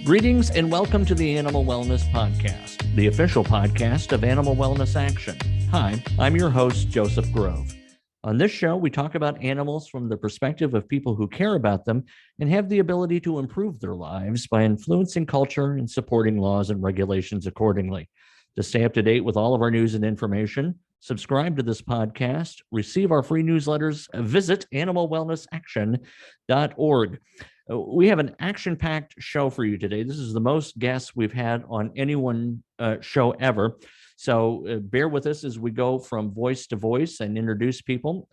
Greetings and welcome to the Animal Wellness Podcast, the official podcast of Animal Wellness Action. Hi, I'm your host, Joseph Grove. On this show, we talk about animals from the perspective of people who care about them and have the ability to improve their lives by influencing culture and supporting laws and regulations accordingly. To stay up to date with all of our news and information, subscribe to this podcast, receive our free newsletters, visit animalwellnessaction.org. We have an action-packed show for you today. This is the most guests we've had on any one show ever. So bear with us as we go from voice to voice and introduce people.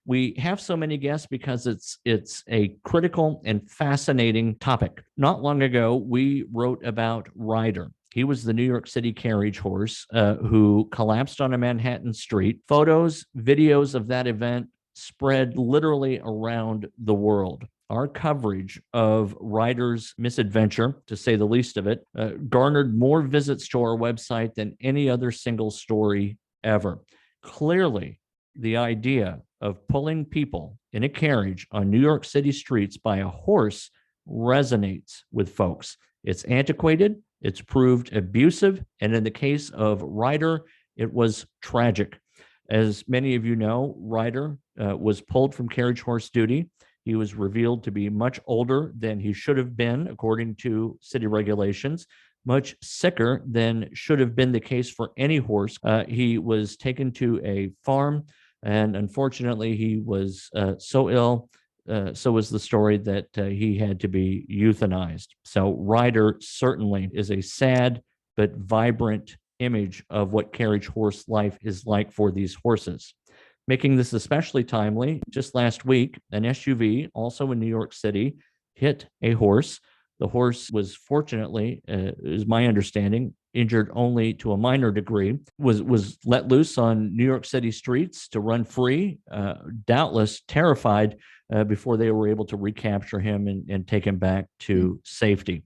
We have so many guests because it's a critical and fascinating topic. Not long ago, we wrote about Ryder. He was the New York City carriage horse who collapsed on a Manhattan street. Photos, videos of that event spread literally around the world. Our coverage of Ryder's misadventure, to say the least of it, garnered more visits to our website than any other single story ever. Clearly, the idea of pulling people in a carriage on New York City streets by a horse resonates with folks. It's antiquated, it's proved abusive, and in the case of Ryder, it was tragic. As many of you know, Ryder was pulled from carriage horse duty. He was revealed to be much older than he should have been, according to city regulations, much sicker than should have been the case for any horse. He was taken to a farm, and unfortunately, he was so ill, so was the story that he had to be euthanized. So Ryder certainly is a sad but vibrant image of what carriage horse life is like for these horses. Making this especially timely, just last week, an SUV, also in New York City, hit a horse. The horse was fortunately, is my understanding, injured only to a minor degree, was let loose on New York City streets to run free, doubtless terrified before they were able to recapture him and take him back to safety.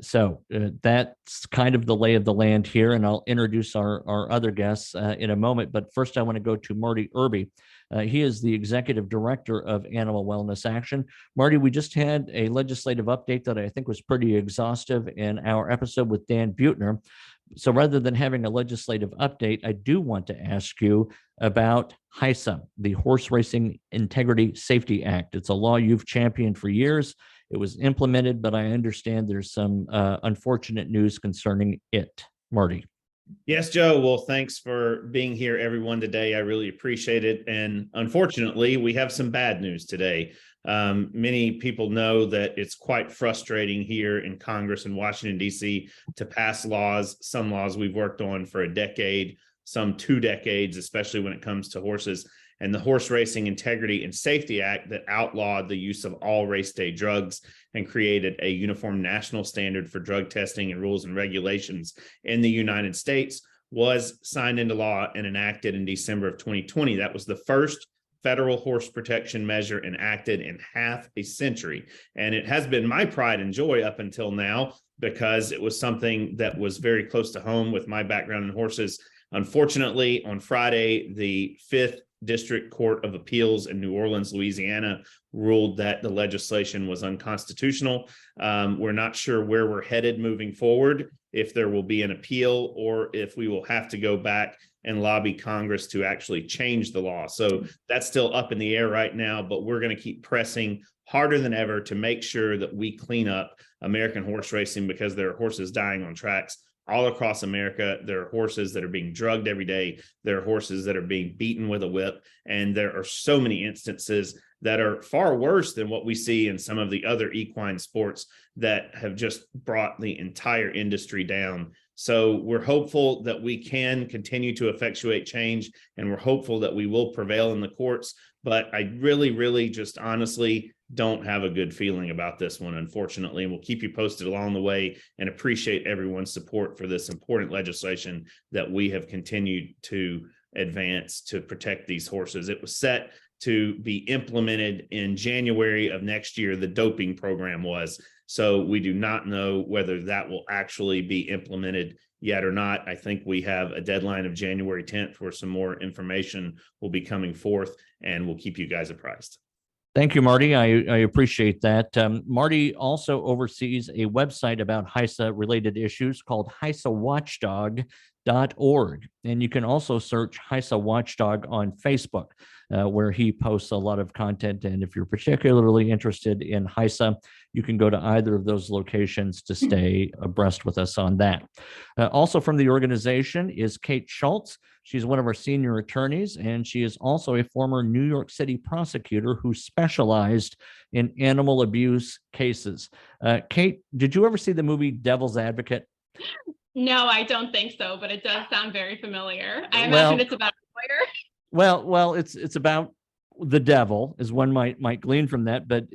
So that's kind of the lay of the land here, and I'll introduce our other guests in a moment. But first, I want to go to Marty Irby. He is the executive director of Animal Wellness Action. Marty, we just had a legislative update that I think was pretty exhaustive in our episode with Dan Buettner. So rather than having a legislative update, I do want to ask you about HISA, the Horse Racing Integrity Safety Act. It's a law you've championed for years. It was implemented, but I understand there's some unfortunate news concerning it. Marty. Yes, Joe. Well, thanks for being here, everyone, today. I really appreciate it. And unfortunately, we have some bad news today. Many people know that it's quite frustrating here in Congress in Washington, D.C. to pass laws, some laws we've worked on for a decade, some 2 decades, especially when it comes to horses. And the Horse Racing Integrity and Safety Act that outlawed the use of all race day drugs and created a uniform national standard for drug testing and rules and regulations in the United States was signed into law and enacted in December of 2020. That was the first federal horse protection measure enacted in half a century. And it has been my pride and joy up until now because it was something that was very close to home with my background in horses. Unfortunately, on Friday, the 5th District Court of Appeals in New Orleans, Louisiana, ruled that the legislation was unconstitutional. We're not sure where we're headed moving forward, if there will be an appeal or if we will have to go back and lobby Congress to actually change the law. So that's still up in the air right now, but we're going to keep pressing harder than ever to make sure that we clean up American horse racing because there are horses dying on tracks all across America. There are horses that are being drugged every day. There are horses that are being beaten with a whip. And there are so many instances that are far worse than what we see in some of the other equine sports that have just brought the entire industry down. So we're hopeful that we can continue to effectuate change, and we're hopeful that we will prevail in the courts. But I really just honestly don't have a good feeling about this one, unfortunately, and we'll keep you posted along the way and appreciate everyone's support for this important legislation that we have continued to advance to protect these horses. It was set to be implemented in January of next year, the doping program was. So we do not know whether that will actually be implemented yet or not. I think we have a deadline of January 10th where some more information will be coming forth, and we'll keep you guys apprised. Thank you, Marty. I appreciate that. Marty also oversees a website about HISA related issues called HISAWatchdog.org. And you can also search HISA Watchdog on Facebook, where he posts a lot of content. And if you're particularly interested in HISA, you can go to either of those locations to stay abreast with us on that. Also from the organization is Kate Schultz. She's one of our senior attorneys, and she is also a former New York City prosecutor who specialized in animal abuse cases. Kate, did you ever see the movie Devil's Advocate? No, I don't think so, but it does sound very familiar. I Well- imagine it's about a lawyer. Well, it's about the devil, as one might glean from that. But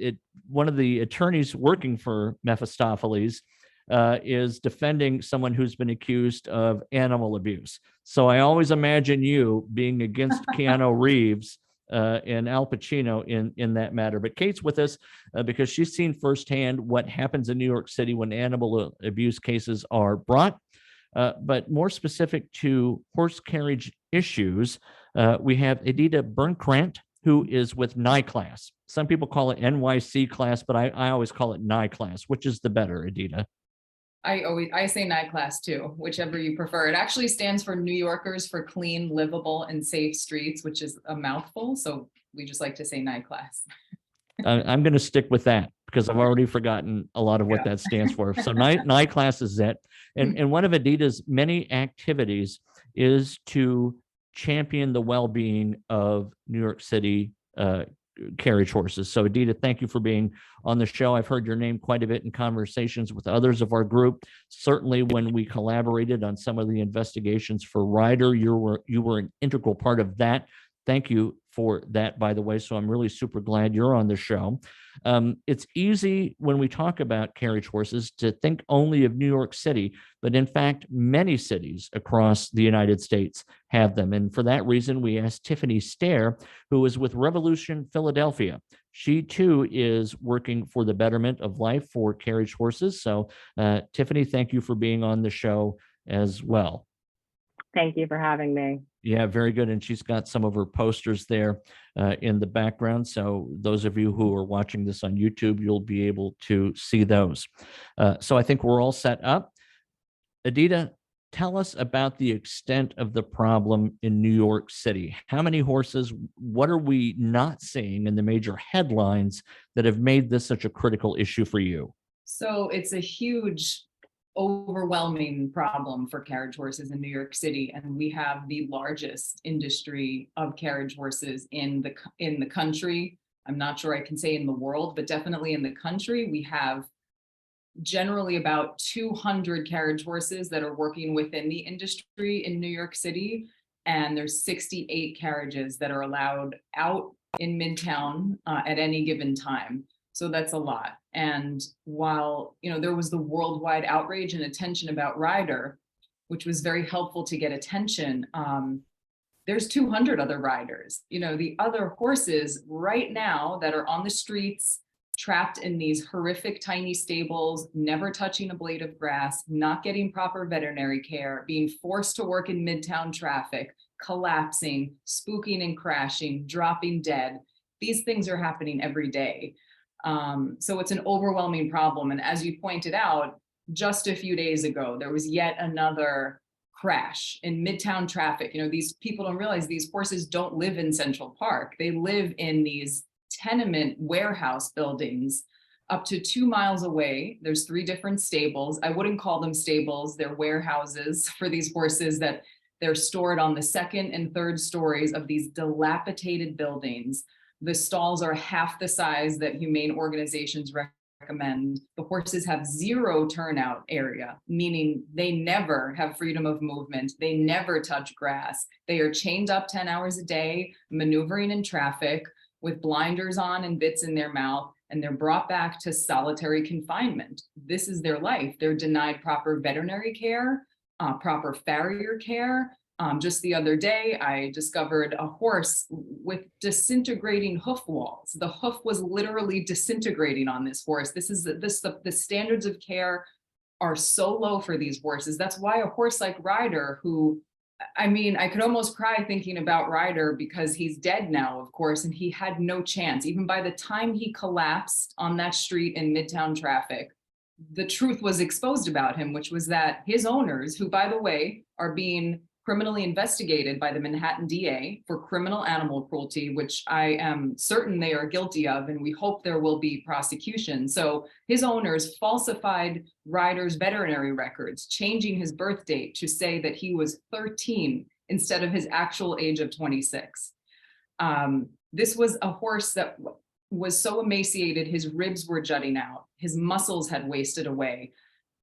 one of the attorneys working for Mephistopheles is defending someone who's been accused of animal abuse. So I always imagine you being against Keanu Reeves and Al Pacino in that matter. But Kate's with us because she's seen firsthand what happens in New York City when animal abuse cases are brought. But more specific to horse carriage issues, we have Edita Bernkrant, who is with NICLAS. Some people call it NYC class, but I always call it NICLAS. Which is the better, Edita? I say NICLAS too, whichever you prefer. It actually stands for New Yorkers for Clean, Livable, and Safe Streets, which is a mouthful. So we just like to say NICLAS. I'm going to stick with that because I've already forgotten a lot of what that stands for. So NICLAS is it. And one of Edita's many activities is to champion the well-being of New York City carriage horses. So Edita, thank you for being on the show. I've heard your name quite a bit in conversations with others of our group. Certainly when we collaborated on some of the investigations for Ryder, you were an integral part of that. Thank you for that, by the way. So I'm really super glad you're on the show. It's easy when we talk about carriage horses to think only of New York City, but in fact, many cities across the United States have them. And for that reason, we asked Tiffany Stair, who is with Revolution Philadelphia. She too is working for the betterment of life for carriage horses. So Tiffany, thank you for being on the show as well. Thank you for having me. Yeah, very good. And she's got some of her posters there in the background. So those of you who are watching this on YouTube, you'll be able to see those. So I think we're all set up. Edita, tell us about the extent of the problem in New York City. How many horses? What are we not seeing in the major headlines that have made this such a critical issue for you? So it's a huge, overwhelming problem for carriage horses in New York City, and we have the largest industry of carriage horses in the country. I'm not sure I can say in the world, but definitely in the country. We have generally about 200 carriage horses that are working within the industry in New York City, and there's 68 carriages that are allowed out in Midtown at any given time. So that's a lot. And while, there was the worldwide outrage and attention about Ryder, which was very helpful to get attention, there's 200 other riders. The other horses right now that are on the streets, trapped in these horrific tiny stables, never touching a blade of grass, not getting proper veterinary care, being forced to work in Midtown traffic, collapsing, spooking and crashing, dropping dead. These things are happening every day. So it's an overwhelming problem. And as you pointed out, just a few days ago, there was yet another crash in Midtown traffic. These people don't realize these horses don't live in Central Park. They live in these tenement warehouse buildings up to 2 miles away. There's 3 different stables. I wouldn't call them stables. They're warehouses for these horses that they're stored on the 2nd and 3rd stories of these dilapidated buildings. The stalls are half the size that humane organizations recommend. The horses have 0 turnout area, meaning they never have freedom of movement. They never touch grass. They are chained up 10 hours a day, maneuvering in traffic with blinders on and bits in their mouth, and they're brought back to solitary confinement. This is their life. They're denied proper veterinary care, proper farrier care. Just the other day, I discovered a horse with disintegrating hoof walls. The hoof was literally disintegrating on this horse. The standards of care are so low for these horses. That's why a horse like Ryder, who I mean, I could almost cry thinking about Ryder because he's dead now, of course, and he had no chance. Even by the time he collapsed on that street in Midtown traffic, the truth was exposed about him, which was that his owners, who, by the way, are being criminally investigated by the Manhattan DA for criminal animal cruelty, which I am certain they are guilty of, and we hope there will be prosecution. So his owners falsified Ryder's veterinary records, changing his birth date to say that he was 13 instead of his actual age of 26. This was a horse that was so emaciated, his ribs were jutting out, his muscles had wasted away.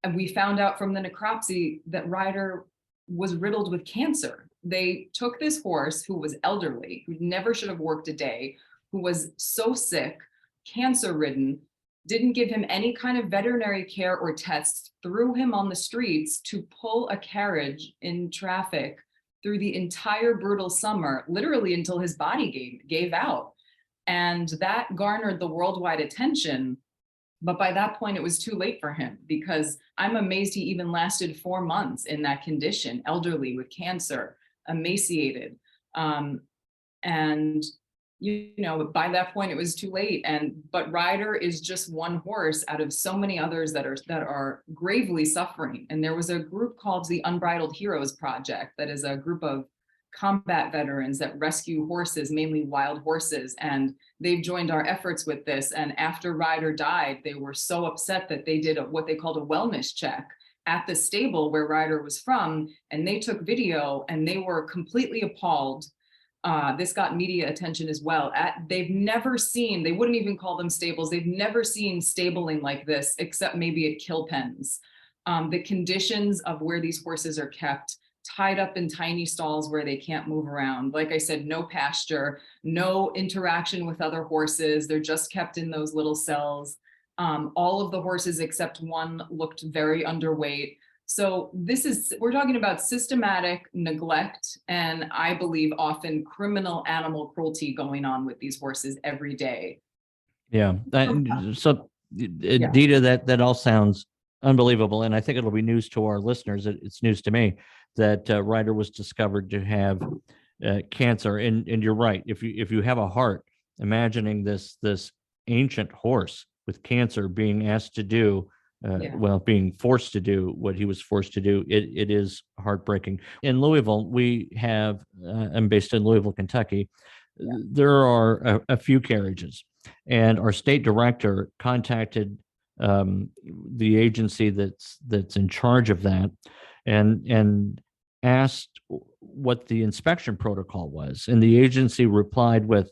And we found out from the necropsy that Ryder was riddled with cancer. They took this horse who was elderly, who never should have worked a day, who was so sick, cancer ridden, didn't give him any kind of veterinary care or tests, threw him on the streets to pull a carriage in traffic through the entire brutal summer, literally until his body gave out. And that garnered the worldwide attention. But by that point, it was too late for him, because I'm amazed he even lasted 4 months in that condition, elderly with cancer, emaciated. And, you know, by that point, it was too late. But Ryder is just one horse out of so many others that are gravely suffering. And there was a group called the Unbridled Heroes Project, that is a group of combat veterans that rescue horses, mainly wild horses, and they've joined our efforts with this. And after Ryder died, they were so upset that they did what they called a wellness check at the stable where Ryder was from, and they took video, and they were completely appalled. This got media attention as well. They've never seen, they wouldn't even call them stables, they've never seen stabling like this, except maybe at kill pens. The conditions of where these horses are kept, tied up in tiny stalls where they can't move around. Like I said, no pasture, no interaction with other horses. They're just kept in those little cells. All of the horses except one looked very underweight. So we're talking about systematic neglect, and I believe often criminal animal cruelty going on with these horses every day. Yeah. So, Dita, that all sounds unbelievable. And I think it'll be news to our listeners. It's news to me that Ryder was discovered to have cancer. And you're right. If you have a heart, imagining this ancient horse with cancer being asked to do, being forced to do what he was forced to do, it is heartbreaking. In Louisville, we have, I'm based in Louisville, Kentucky. There are a few carriages, and our state director contacted the agency that's in charge of that, and asked what the inspection protocol was, and the agency replied with,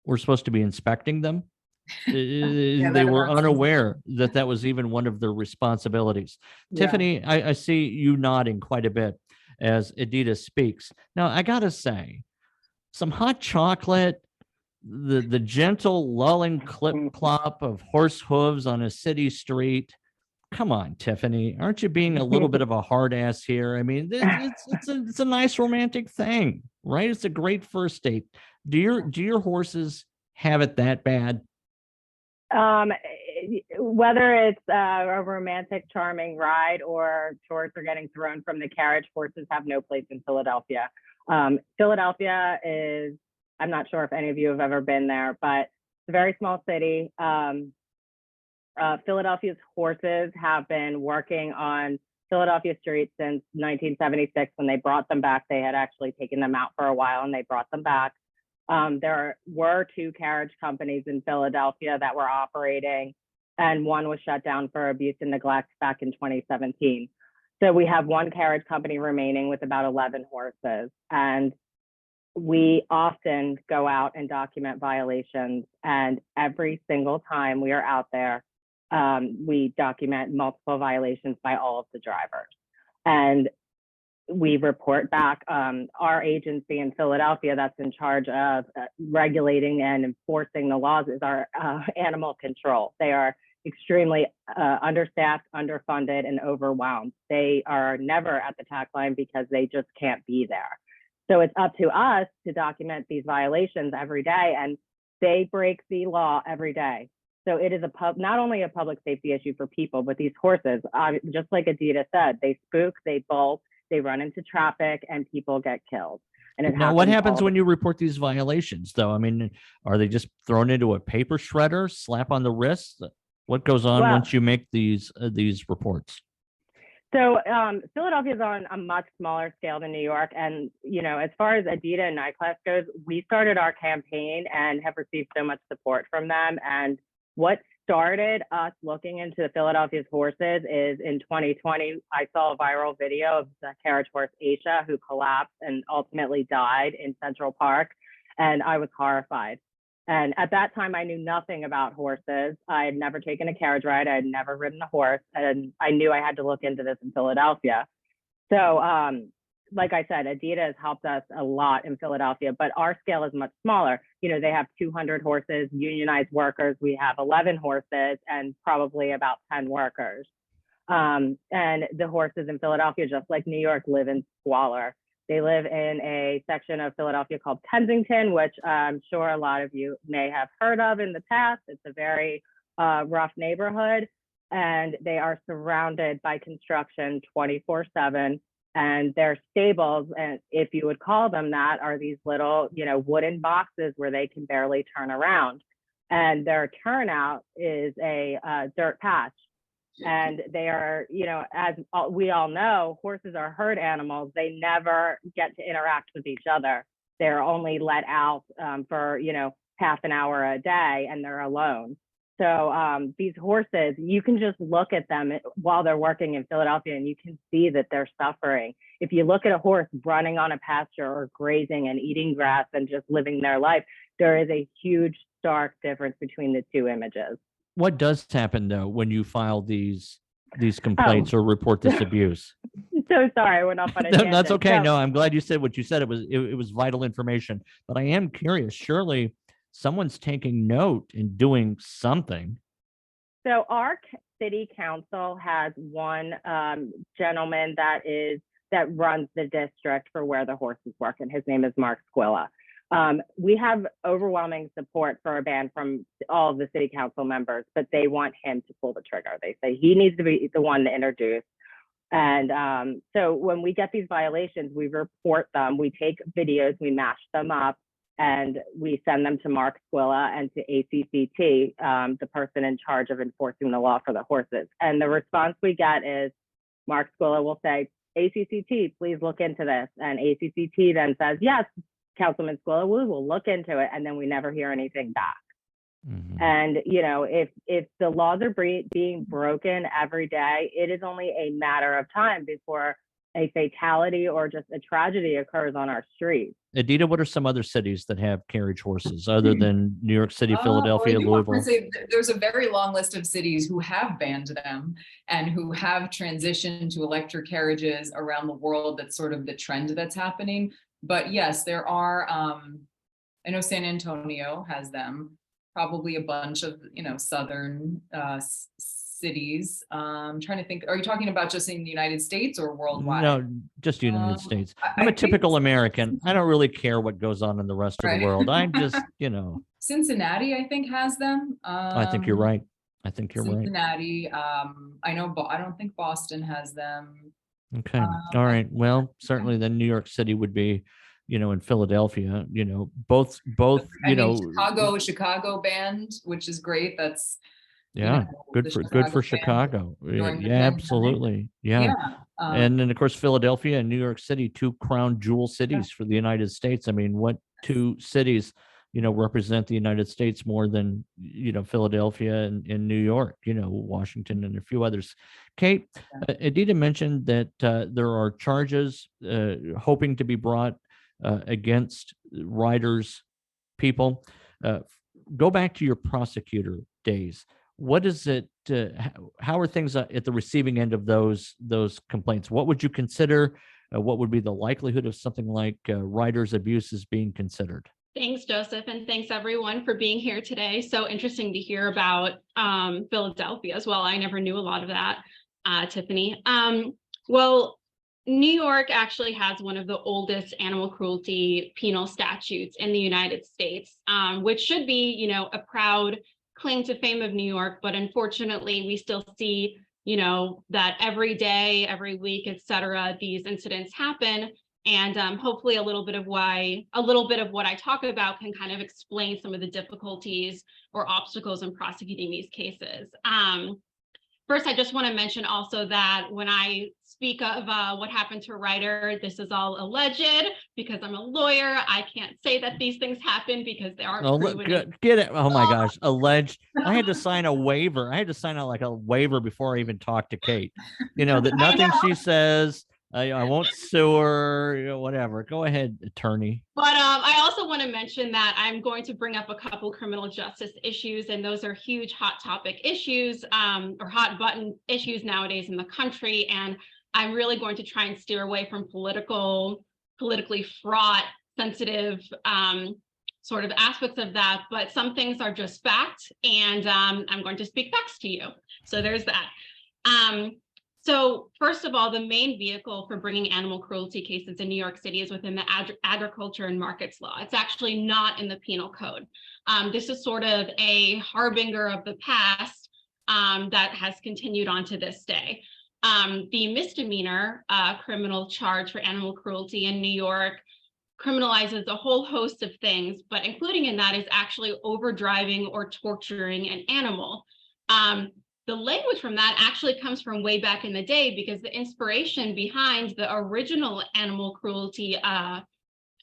"We're supposed to be inspecting them." They were unaware that was even one of their responsibilities. Yeah. Tiffany, I see you nodding quite a bit as Edita speaks. Now, I gotta say, some hot chocolate, the gentle lulling clip clop of horse hooves on a city street. Come on, Tiffany, aren't you being a little bit of a hard ass here? I mean, it's a nice romantic thing, right? It's a great first date. Do your horses have it that bad? Whether it's a romantic, charming ride or shorts are getting thrown from the carriage, horses have no place in Philadelphia. Philadelphia is, I'm not sure if any of you have ever been there, but it's a very small city. Philadelphia's horses have been working on Philadelphia streets since 1976 when they brought them back. They had actually taken them out for a while and they brought them back. There were 2 carriage companies in Philadelphia that were operating, and one was shut down for abuse and neglect back in 2017. So we have 1 carriage company remaining with about 11 horses. And we often go out and document violations. And every single time we are out there, we document multiple violations by all of the drivers. And we report back. Our agency in Philadelphia that's in charge of regulating and enforcing the laws is our animal control. They are extremely understaffed, underfunded, and overwhelmed. They are never at the tack line because they just can't be there. So it's up to us to document these violations every day, and they break the law every day. So it is not only a public safety issue for people, but these horses, just like Edita said, they spook, they bolt, they run into traffic, and people get killed. And it Now, what happens happens all when you report these violations, though? I mean, are they just thrown into a paper shredder, slap on the wrist? What goes on Well- once you make these reports? So Philadelphia is on a much smaller scale than New York. And, as far as Adidas and Nightclass goes, we started our campaign and have received so much support from them. And what started us looking into Philadelphia's horses is in 2020, I saw a viral video of the carriage horse Asia, who collapsed and ultimately died in Central Park. And I was horrified. And at that time, I knew nothing about horses. I had never taken a carriage ride. I had never ridden a horse. And I knew I had to look into this in Philadelphia. So, like I said, Adidas has helped us a lot in Philadelphia, but our scale is much smaller. They have 200 horses, unionized workers. We have 11 horses and probably about 10 workers. And the horses in Philadelphia, just like New York, live in squalor. They live in a section of Philadelphia called Kensington, which I'm sure a lot of you may have heard of in the past. It's a very rough neighborhood, and they are surrounded by construction 24/7. And their stables, and if you would call them that, are these little, wooden boxes where they can barely turn around. And their turnout is a dirt patch. And they are, as we all know, horses are herd animals. They never get to interact with each other. They're only let out for, half an hour a day, and they're alone. So these horses, you can just look at them while they're working in Philadelphia, and you can see that they're suffering. If you look at a horse running on a pasture or grazing and eating grass and just living their life, there is a huge, stark difference between the two images. What does happen, though, when you file these complaints or report this abuse? So sorry, I went off on a No, tangent. that's okay. So, No, I'm glad you said what you said. It was vital information. But I am curious. Surely someone's taking note and doing something. So our city council has one gentleman that runs the district for where the horses work, and his name is Mark Squilla. We have overwhelming support for a ban from all of the city council members, but they want him to pull the trigger. They say he needs to be the one to introduce. And so when we get these violations, we report them. We take videos, we mash them up, and we send them to Mark Squilla and to ACCT, the person in charge of enforcing the law for the horses. And the response we get is Mark Squilla will say, ACCT, please look into this. And ACCT then says, yes, Councilman Squilla, we will look into it. And then we never hear anything back. Mm-hmm. And, if the laws are being broken every day, it is only a matter of time before a fatality or just a tragedy occurs on our streets. Adita, what are some other cities that have carriage horses other than New York City, Philadelphia, I do want to Louisville? say there's a very long list of cities who have banned them and who have transitioned to electric carriages around the world. That's sort of the trend that's happening. But yes, there are, I know San Antonio has them, probably a bunch of, southern cities. I'm trying to think, are you talking about just in the United States or worldwide? No, just United States. I I'm a think typical American. I don't really care what goes on in the rest of Right. the world. I'm just, Cincinnati, I think, has them. I think you're right. I think you're right. Cincinnati. I know, I don't think Boston has them. Okay. All right. Well, certainly then New York City would be, in Philadelphia, both, I mean, Chicago band, which is great. That's yeah, good for Chicago. during the Yeah, pandemic. absolutely. Yeah. And then of course, Philadelphia and New York City, two crown jewel cities for the United States. I mean, what two cities, represent the United States more than, Philadelphia and New York, Washington and a few others. Kate, Adita mentioned that there are charges hoping to be brought against Ryder's people. Go back to your prosecutor days. What is it? How are things at the receiving end of those complaints? What would you consider? What would be the likelihood of something like Ryder's abuses being considered? Thanks, Joseph, and thanks everyone for being here today. So interesting to hear about Philadelphia as well. I never knew a lot of that, Tiffany. Well, New York actually has one of the oldest animal cruelty penal statutes in the United States, which should be, a proud claim to fame of New York. But unfortunately, we still see that every day, every week, et cetera, these incidents happen. And hopefully a little bit of what I talk about can kind of explain some of the difficulties or obstacles in prosecuting these cases. First, I just want to mention also that when I speak of what happened to Ryder, this is all alleged because I'm a lawyer. I can't say that these things happen because they aren't proven. Get it. Oh my gosh. Alleged. I had to sign a waiver. I had to sign out like a waiver before I even talked to Kate, that nothing she says, I won't sue her, whatever. Go ahead, attorney. But I also want to mention that I'm going to bring up a couple criminal justice issues, and those are huge hot topic issues or hot button issues nowadays in the country. And I'm really going to try and steer away from politically fraught, sensitive sort of aspects of that. But some things are just fact, and I'm going to speak facts to you. So there's that. So first of all, the main vehicle for bringing animal cruelty cases in New York City is within the agriculture and markets law. It's actually not in the penal code. This is sort of a harbinger of the past that has continued on to this day. The misdemeanor criminal charge for animal cruelty in New York criminalizes a whole host of things, but including in that is actually overdriving or torturing an animal. The language from that actually comes from way back in the day, because the inspiration behind the original animal cruelty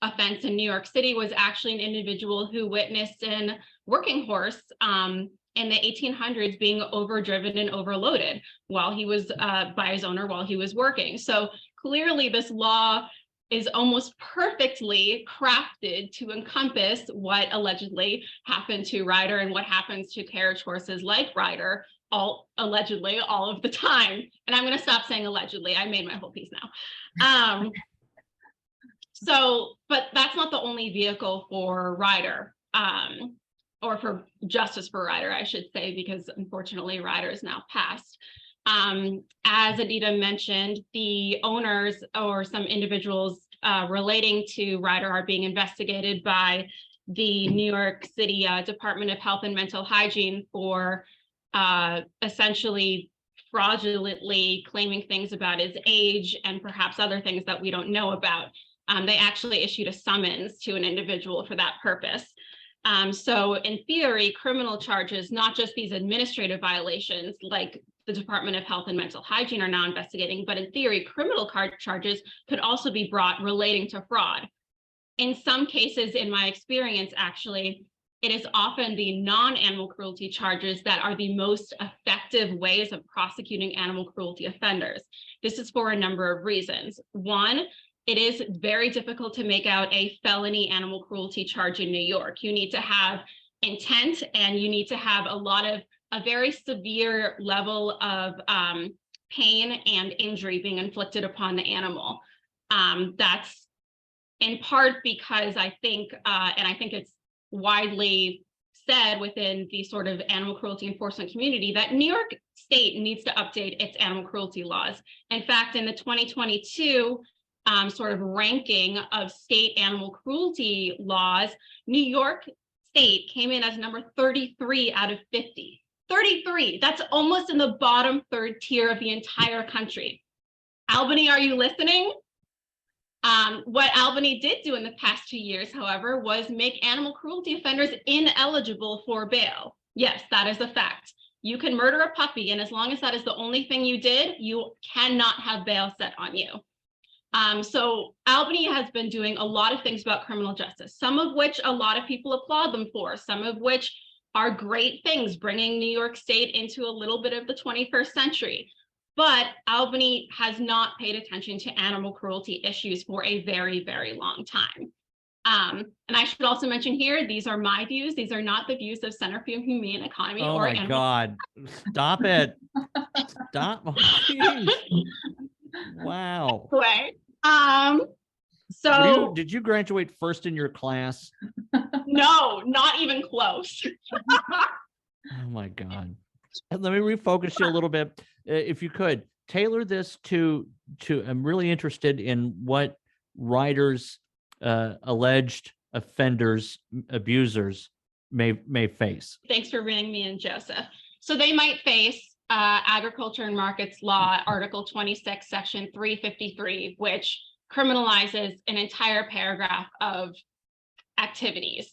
offense in New York City was actually an individual who witnessed a working horse in the 1800s being overdriven and overloaded while he was by his owner while he was working. So clearly this law is almost perfectly crafted to encompass what allegedly happened to Ryder and what happens to carriage horses like Ryder allegedly all of the time. And I'm going to stop saying allegedly. I made my whole piece now. But that's not the only vehicle for Ryder, or for justice for Ryder, I should say, because unfortunately Ryder is now passed. As Anita mentioned, the owners or some individuals relating to Ryder are being investigated by the New York City Department of Health and Mental Hygiene for essentially fraudulently claiming things about his age and perhaps other things that we don't know about. They actually issued a summons to an individual for that purpose. So in theory, criminal charges, not just these administrative violations like the Department of Health and Mental Hygiene are now investigating, but in theory, criminal charges could also be brought relating to fraud. In some cases, in my experience, actually, it is often the non-animal cruelty charges that are the most effective ways of prosecuting animal cruelty offenders. This is for a number of reasons. One, it is very difficult to make out a felony animal cruelty charge in New York. You need to have intent, and you need to have a very severe level of pain and injury being inflicted upon the animal. That's in part because I think it's widely said within the sort of animal cruelty enforcement community that New York State needs to update its animal cruelty laws. In fact, in the 2022 sort of ranking of state animal cruelty laws, New York State came in as number 33 out of 50. 33, that's almost in the bottom third tier of the entire country. Albany, are you listening? What Albany did do in the past 2 years, however, was make animal cruelty offenders ineligible for bail. Yes, that is a fact. You can murder a puppy, and as long as that is the only thing you did, you cannot have bail set on you. So Albany has been doing a lot of things about criminal justice, some of which a lot of people applaud them for, some of which are great things, bringing New York State into a little bit of the 21st century. But Albany has not paid attention to animal cruelty issues for a very, very long time. And I should also mention here, these are my views. These are not the views of Center for Humane Economy. Oh or my God. Stop it. Stop. Oh, wow. Anyway, so did you graduate first in your class? No, not even close. Oh my God. Let me refocus you a little bit. If you could tailor this to I'm really interested in what Ryder's alleged offenders, abusers may face. Thanks for bringing me in, Joseph. So they might face Agriculture and Markets Law, Article 26, Section 353, which criminalizes an entire paragraph of activities,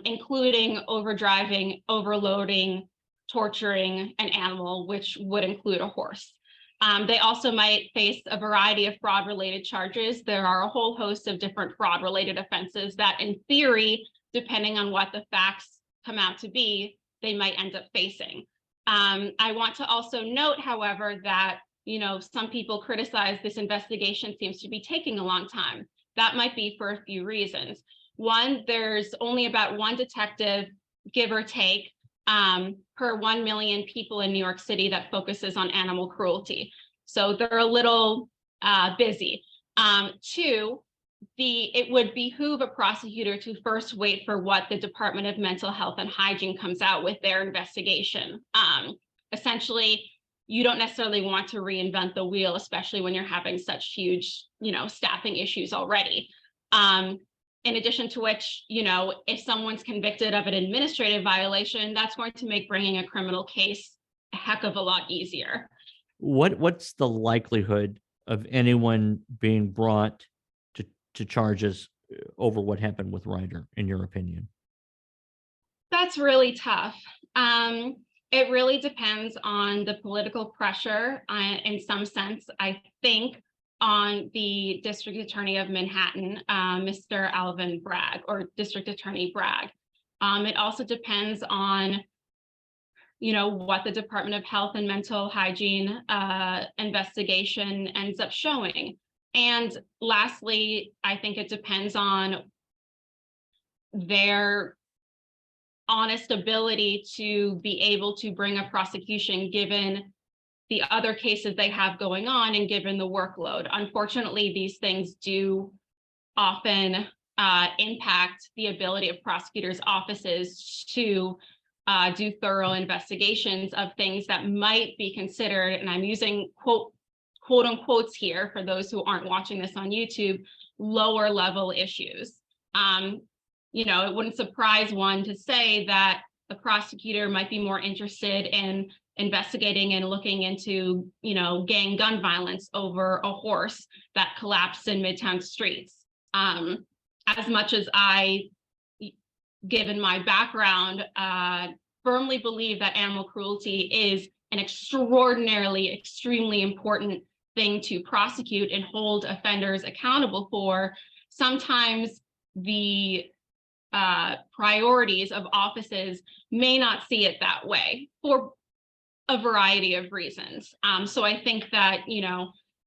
including overdriving, overloading, torturing an animal, which would include a horse. They also might face a variety of fraud-related charges. There are a whole host of different fraud-related offenses that, in theory, depending on what the facts come out to be, they might end up facing. I want to also note, however, that some people criticize this investigation seems to be taking a long time. That might be for a few reasons. One, there's only about one detective, give or take, per 1 million people in New York City that focuses on animal cruelty. So they're a little busy. Two, it would behoove a prosecutor to first wait for what the Department of Mental Health and Hygiene comes out with their investigation. Essentially, you don't necessarily want to reinvent the wheel, especially when you're having such huge, staffing issues already. In addition to which, if someone's convicted of an administrative violation, that's going to make bringing a criminal case a heck of a lot easier. What's the likelihood of anyone being brought to charges over what happened with Ryder, in your opinion? That's really tough. It really depends on the political pressure. In some sense, I think on the District Attorney of Manhattan, Mr. Alvin Bragg, or District Attorney Bragg. It also depends on, what the Department of Health and Mental Hygiene investigation ends up showing. And lastly, I think it depends on their honest ability to be able to bring a prosecution given the other cases they have going on and given the workload. Unfortunately, these things do often impact the ability of prosecutors' offices to do thorough investigations of things that might be considered, and I'm using quote unquotes here for those who aren't watching this on YouTube, lower level issues. It wouldn't surprise one to say that the prosecutor might be more interested in investigating and looking into, gang gun violence over a horse that collapsed in Midtown streets. As much as I, given my background, firmly believe that animal cruelty is an extremely important thing to prosecute and hold offenders accountable for, sometimes the priorities of offices may not see it that way for a variety of reasons. So I think that,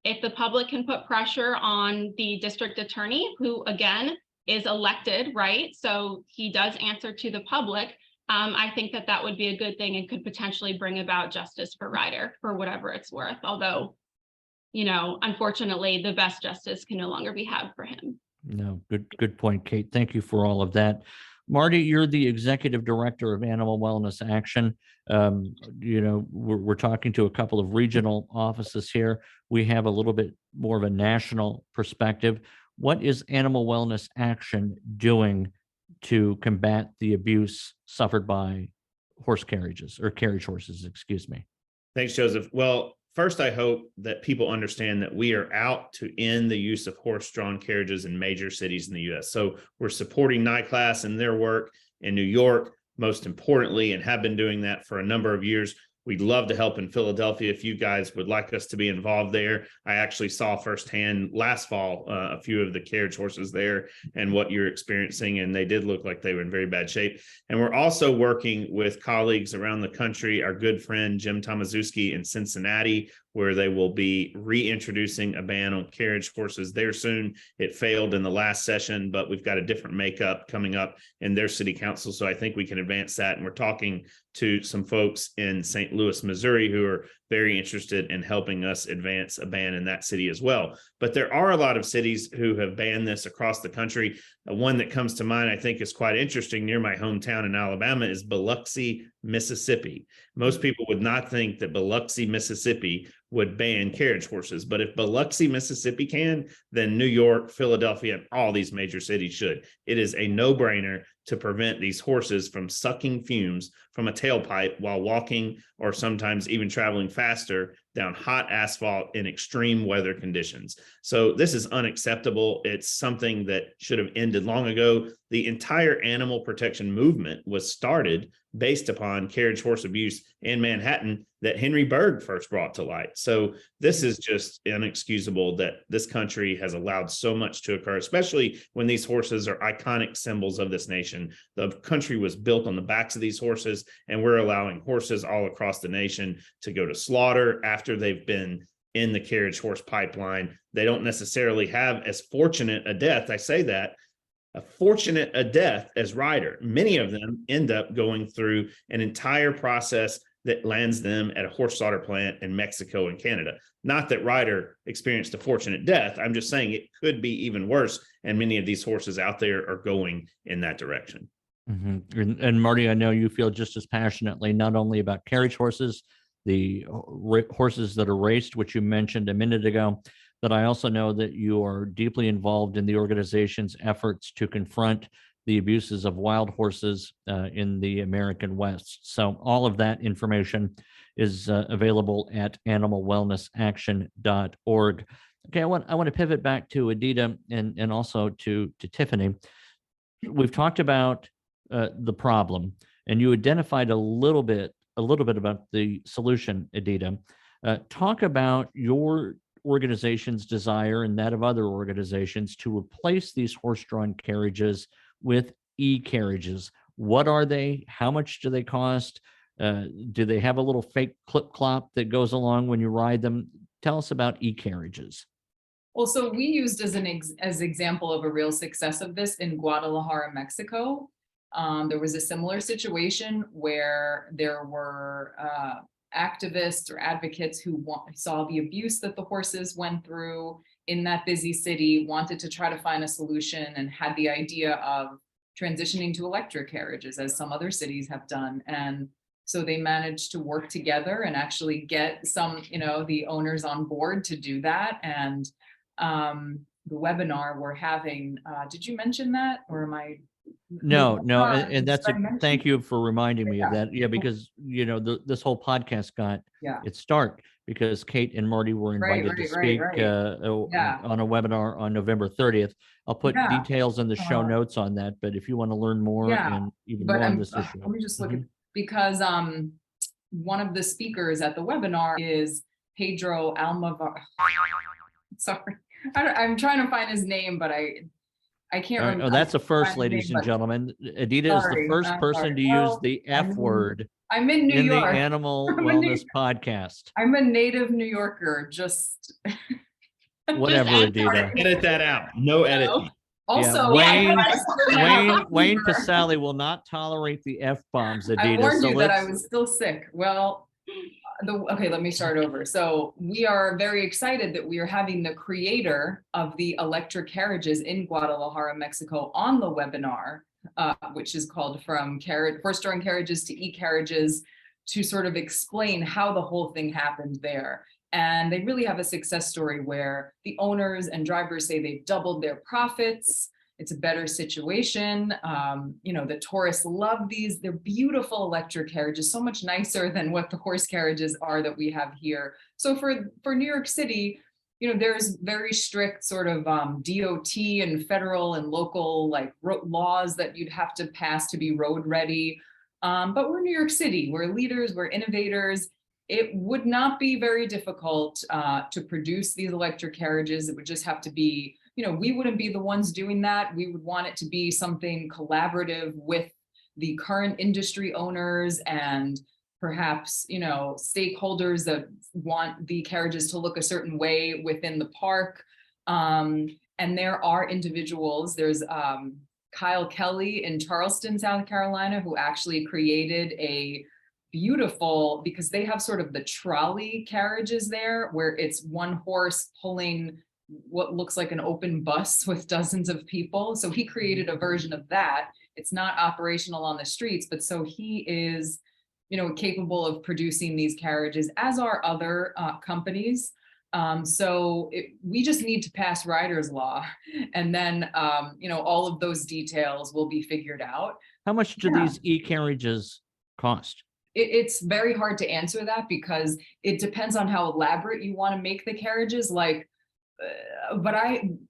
if the public can put pressure on the district attorney, who again is elected, right? So he does answer to the public. I think that would be a good thing and could potentially bring about justice for Ryder for whatever it's worth. Although, unfortunately, the best justice can no longer be had for him. No, good point, Kate. Thank you for all of that. Marty, you're the executive director of Animal Wellness Action. We're talking to a couple of regional offices here. We have a little bit more of a national perspective. What is Animal Wellness Action doing to combat the abuse suffered by horse carriages, or carriage horses, excuse me? Thanks, Joseph. Well, first, I hope that people understand that we are out to end the use of horse-drawn carriages in major cities in the U.S. So we're supporting NICLAS and their work in New York, most importantly, and have been doing that for a number of years. We'd love to help in Philadelphia if you guys would like us to be involved there. I actually saw firsthand last fall a few of the carriage horses there and what you're experiencing, and they did look like they were in very bad shape. And we're also working with colleagues around the country, our good friend Jim Tomaszewski in Cincinnati, where they will be reintroducing a ban on carriage horses there soon. It failed in the last session, but we've got a different makeup coming up in their city council. So I think we can advance that. And we're talking to some folks in St. Louis, Missouri, who are very interested in helping us advance a ban in that city as well. But there are a lot of cities who have banned this across the country. One that comes to mind, I think, is quite interesting near my hometown in Alabama is Biloxi, Mississippi. Most people would not think that Biloxi, Mississippi would ban carriage horses. But if Biloxi, Mississippi can, then New York, Philadelphia, and all these major cities should. It is a no-brainer to prevent these horses from sucking fumes from a tailpipe while walking, or sometimes even traveling faster down hot asphalt in extreme weather conditions. So this is unacceptable. It's something that should have ended long ago. The entire animal protection movement was started based upon carriage horse abuse in Manhattan that Henry Bergh first brought to light. So this is just inexcusable that this country has allowed so much to occur, especially when these horses are iconic symbols of this nation. The country was built on the backs of these horses, and we're allowing horses all across the nation to go to slaughter after they've been in the carriage horse pipeline. They don't necessarily have as fortunate a death. I say that, a fortunate a death as Ryder. Many of them end up going through an entire process that lands them at a horse slaughter plant in Mexico and Canada. Not that Ryder experienced a fortunate death. I'm just saying it could be even worse. And many of these horses out there are going in that direction. Mm-hmm. And Marty, I know you feel just as passionately, not only about carriage horses, the horses that are raced, which you mentioned a minute ago, but I also know that you are deeply involved in the organization's efforts to confront the abuses of wild horses in the American West. So all of that information is available at animalwellnessaction.org. Okay, I want to pivot back to Adita and also to Tiffany. We've talked about the problem, and you identified a little bit about the solution, Adita. Talk about your organization's desire and that of other organizations to replace these horse-drawn carriages with e-carriages. What are they? How much do they cost? Do they have a little fake clip-clop that goes along when you ride them? Tell us about e-carriages. Well, so we used as example of a real success of this in Guadalajara, Mexico. There was a similar situation where there were activists or advocates who saw the abuse that the horses went through in that busy city, wanted to try to find a solution, and had the idea of transitioning to electric carriages, as some other cities have done. And so they managed to work together and actually get some, the owners on board to do that. And the webinar we're having, did you mention that, or am I? No, and that's thank you for reminding me of that. Yeah, because this whole podcast got its start because Kate and Marty were invited to speak on a webinar on November 30th. I'll put details in the show notes on that, but if you want to learn more and even more on this issue. Let me just look at, because one of the speakers at the webinar is Pedro Almovar. Sorry, I'm trying to find his name, but I can't remember. Oh, that's a first, ladies and gentlemen. Adita is the first person to use the F word. I'm in New York. The Animal Wellness Podcast. I'm a native New Yorker. Just whatever, Adita. Edit that out. No editing. Also, Wayne Pasali will not tolerate the F-bombs, Adita. I warned you that I was still sick. Well, okay, let me start over. So we are very excited that we are having the creator of the electric carriages in Guadalajara, Mexico on the webinar, which is called From Horse-Drawn Carriages to E-Carriages, to sort of explain how the whole thing happened there. And they really have a success story where the owners and drivers say they've doubled their profits. It's a better situation. The tourists love these. They're beautiful electric carriages, so much nicer than what the horse carriages are that we have here. So for New York City, there's very strict sort of DOT and federal and local laws that you'd have to pass to be road ready. But we're New York City. We're leaders. We're innovators. It would not be very difficult to produce these electric carriages. It would just have to be, we wouldn't be the ones doing that. We would want it to be something collaborative with the current industry owners and perhaps, stakeholders that want the carriages to look a certain way within the park. And there are individuals, there's Kyle Kelly in Charleston, South Carolina, who actually created a beautiful, because they have sort of the trolley carriages there where it's one horse pulling what looks like an open bus with dozens of people. So he created a version of that. It's not operational on the streets, but so he is, capable of producing these carriages, as are other companies. We just need to pass Ryder's law, and then all of those details will be figured out. How much do these e-carriages cost? It's very hard to answer that because it depends on how elaborate you want to make the carriages. But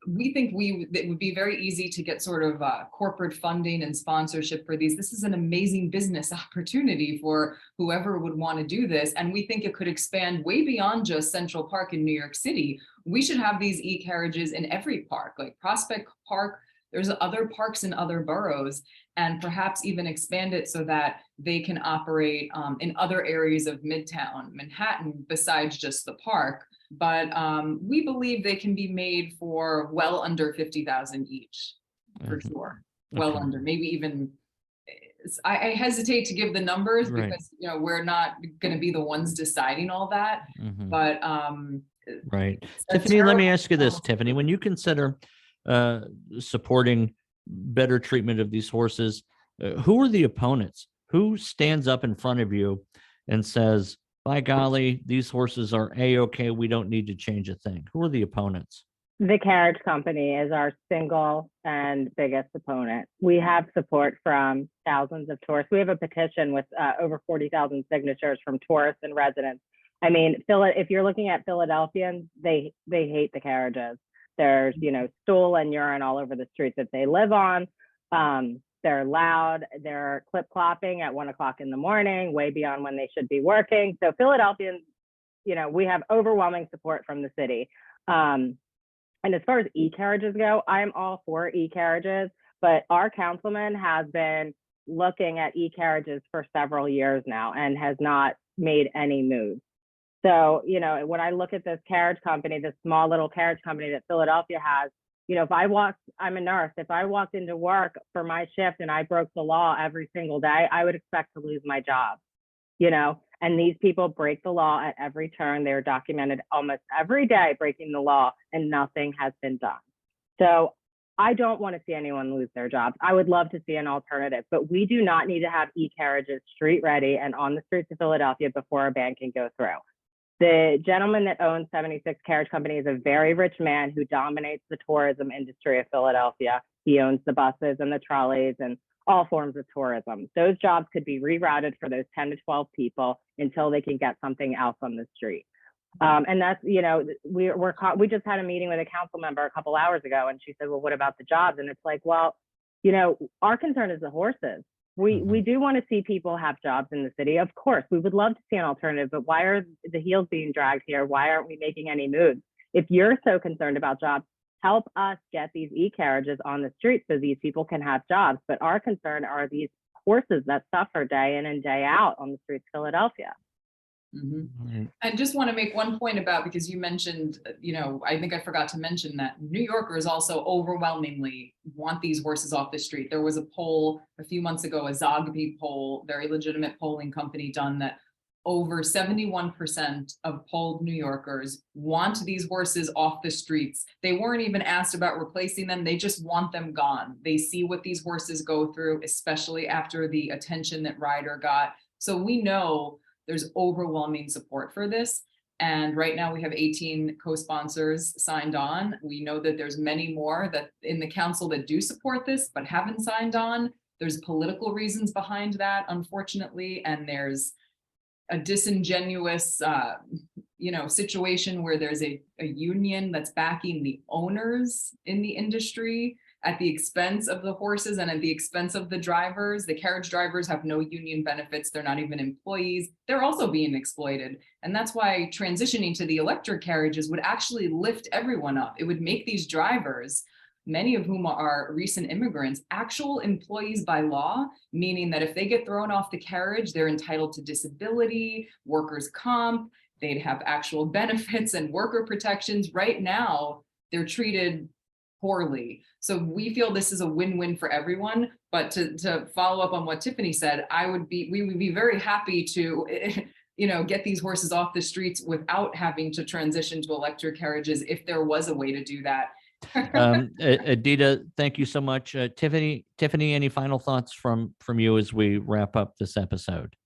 we think it would be very easy to get sort of corporate funding and sponsorship for these. This is an amazing business opportunity for whoever would want to do this. And we think it could expand way beyond just Central Park in New York City. We should have these e-carriages in every park, like Prospect Park. There's other parks in other boroughs, and perhaps even expand it so that they can operate in other areas of Midtown Manhattan besides just the park. But we believe they can be made for well under 50,000 each, for sure. Well under, maybe even. I hesitate to give the numbers because we're not going to be the ones deciding all that. But right, Tiffany, let me ask you this, Tiffany. When you consider supporting better treatment of these horses, who are the opponents? Who stands up in front of you and says, by golly, these horses are A-okay, we don't need to change a thing? Who are the opponents? The Carriage Company is our single and biggest opponent. We have support from thousands of tourists. We have a petition with over 40,000 signatures from tourists and residents. I mean, if you're looking at Philadelphians, they hate the carriages. There's, stool and urine all over the streets that they live on. They're loud. They're clip-clopping at 1 o'clock in the morning, way beyond when they should be working. So Philadelphians, we have overwhelming support from the city. And as far as e-carriages go, I'm all for e-carriages, but our councilman has been looking at e-carriages for several years now and has not made any moves. So, when I look at this carriage company, this small little carriage company that Philadelphia has, I'm a nurse. If I walked into work for my shift and I broke the law every single day, I would expect to lose my job, and these people break the law at every turn. They're documented almost every day breaking the law, and nothing has been done. So I don't want to see anyone lose their jobs. I would love to see an alternative, but we do not need to have e-carriages street ready and on the streets of Philadelphia before a ban can go through. The gentleman that owns 76 Carriage Company is a very rich man who dominates the tourism industry of Philadelphia. He owns the buses and the trolleys and all forms of tourism. Those jobs could be rerouted for those 10 to 12 people until they can get something else on the street. And that's, we just had a meeting with a council member a couple hours ago, and she said, well, what about the jobs? And it's like, well, our concern is the horses. We do want to see people have jobs in the city. Of course, we would love to see an alternative, but why are the heels being dragged here? Why aren't we making any moves? If you're so concerned about jobs, help us get these e-carriages on the street so these people can have jobs. But our concern are these horses that suffer day in and day out on the streets of Philadelphia. I just want to make one point about, because you mentioned, I think I forgot to mention that New Yorkers also overwhelmingly want these horses off the street. There was a poll a few months ago, a Zogby poll, very legitimate polling company done, that over 71% of polled New Yorkers want these horses off the streets. They weren't even asked about replacing them. They just want them gone. They see what these horses go through, especially after the attention that Ryder got. So we know there's overwhelming support for this. And right now we have 18 co-sponsors signed on. We know that there's many more that in the council that do support this, but haven't signed on. There's political reasons behind that, unfortunately. And there's a disingenuous, situation where there's a union that's backing the owners in the industry at the expense of the horses and at the expense of the drivers. The carriage drivers have no union benefits. They're not even employees. They're also being exploited. And that's why transitioning to the electric carriages would actually lift everyone up. It would make these drivers, many of whom are recent immigrants, actual employees by law, meaning that if they get thrown off the carriage, they're entitled to disability, workers' comp, they'd have actual benefits and worker protections. Right now, they're treated poorly. So we feel this is a win-win for everyone. But to follow up on what Tiffany said, we would be very happy to get these horses off the streets without having to transition to electric carriages if there was a way to do that. Adita, thank you so much. Tiffany, any final thoughts from you as we wrap up this episode?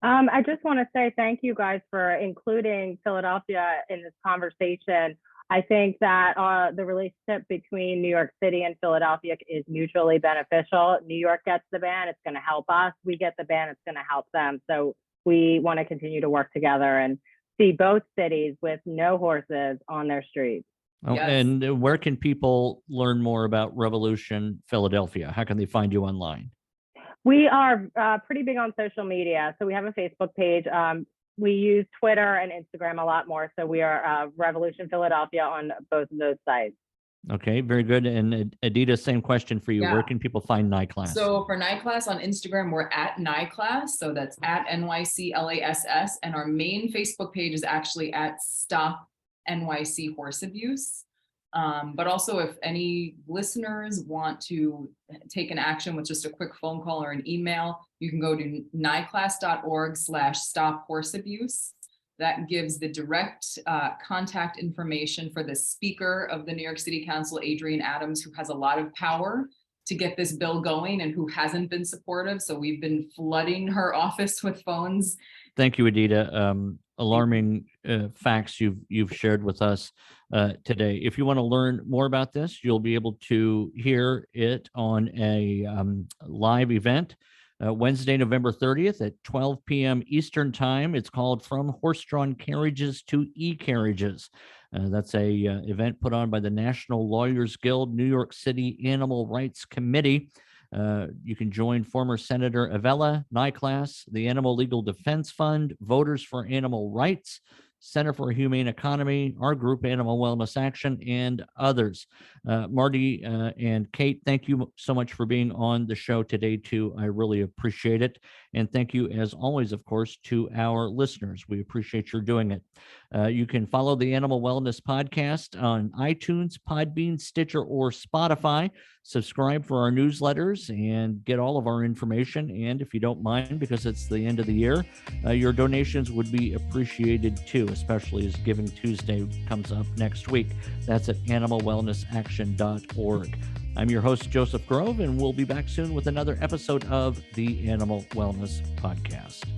I just want to say thank you guys for including Philadelphia in this conversation. I think that the relationship between New York City and Philadelphia is mutually beneficial. New York gets the ban, it's going to help us. We get the ban, it's going to help them. So we want to continue to work together and see both cities with no horses on their streets. Oh, Yes. and where can people learn more about Revolution Philadelphia? How can they find you online? We are pretty big on social media. So we have a Facebook page. We use Twitter and Instagram a lot more. So we are Revolution Philadelphia on both of those sites. Okay, very good. And Adita, same question for you. Yeah. Where can people find NYClass? So for NYClass on Instagram, we're at NYClass. So that's at NYCLASS. And our main Facebook page is actually at Stop NYC Horse Abuse. But also if any listeners want to take an action with just a quick phone call or an email, you can go to nyclass.org/stop-horse-abuse. That gives the direct contact information for the Speaker of the New York City Council, Adrienne Adams, who has a lot of power to get this bill going and who hasn't been supportive. So we've been flooding her office with phones. Thank you, Adita. Alarming facts you've shared with us today. If you want to learn more about this, you'll be able to hear it on a live event Wednesday, November 30th at 12 p.m. Eastern Time. It's called From Horse-Drawn Carriages to E-Carriages. That's a event put on by the National Lawyers Guild, New York City Animal Rights Committee. You can join former Senator Avella, NYClass, the Animal Legal Defense Fund, Voters for Animal Rights, Center for a Humane Economy, our group, Animal Wellness Action, and others. Marty and Kate, thank you so much for being on the show today, too. I really appreciate it. And thank you, as always, of course, to our listeners. We appreciate your doing it. You can follow the Animal Wellness Podcast on iTunes, Podbean, Stitcher, or Spotify. Subscribe for our newsletters and get all of our information. And if you don't mind, because it's the end of the year, your donations would be appreciated too, especially as Giving Tuesday comes up next week. That's at animalwellnessaction.org. I'm your host, Joseph Grove, and we'll be back soon with another episode of the Animal Wellness Podcast.